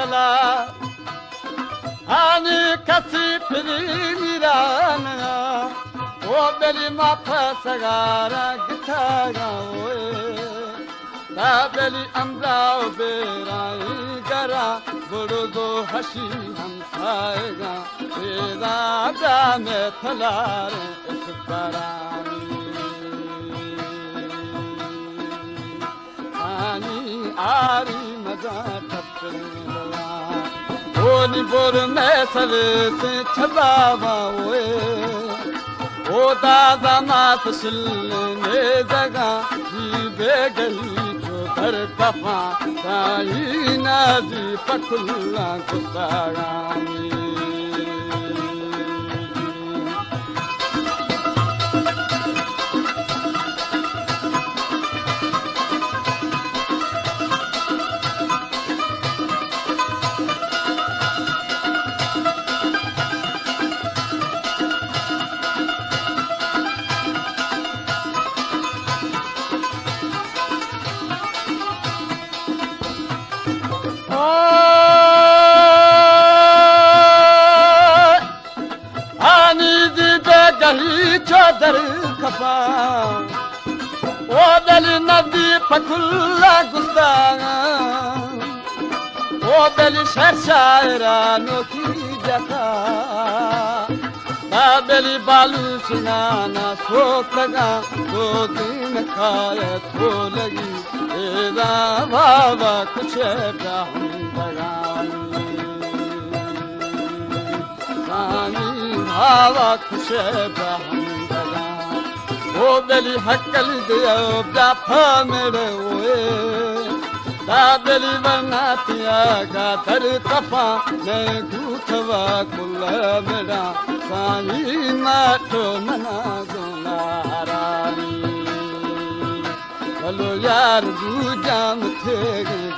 चला आनी कसी फिरी मीराना ओ बेली माथा सगारा गिठागा ओए दा बेली अम्राओ बेराई गरा बुड़ो दो हसी हमसाएगा तेरा जा में थलारे इस बरानी आनी आरी मजा ठप्पा ओनी बोर में सले से छबावा ओए ओ दादा मात सिलने जगह जी बेगली जो घर दफा साई नाजी पखुल्ला गुस्सागानी चौधर खपा ओ बेली नदी पखुल्ला गुस्तागा ओ बेली शहर शायरा नोकी जखा बेली बालू सिनाना सोख लगा दो दिन खाए थो लगी एदा बाबा कुछ रानी भावा खुश ओ बेली हकल दियो ब्याफा मेरे ओए दा बेली बनातिया का दर कफा मैं घूठवा कुल मेरा साई माठो मना गुनारानी चलो यार दूजाम थे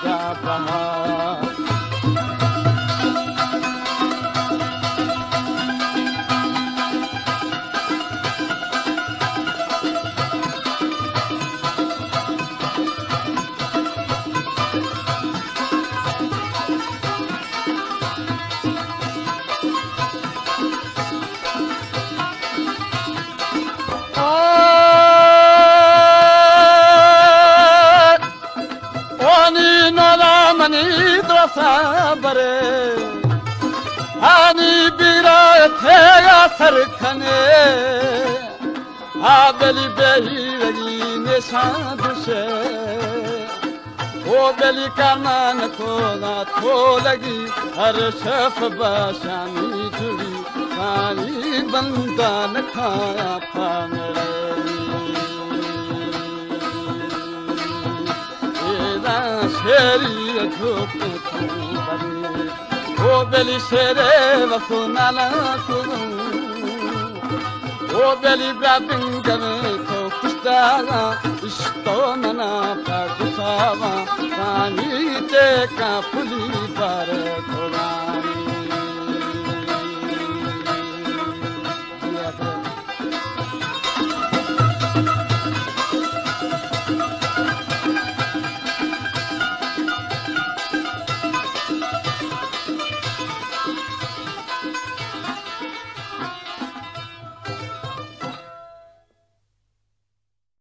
जा बहा बरे आनी बीरा थेगा सरखने आ बेली बेही लगी निशान से ओ बेली का मान खोला थो लगी हर शफ बाशानी जुड़ी सारी बंदा न खाया पामरे शेरी झोप ओ बेली शेरे वसुनाला ओ बेली ब्राबिंग में तो खुशदागा इस्तो मना गुसावा पानी ते का पुली पर थोड़ा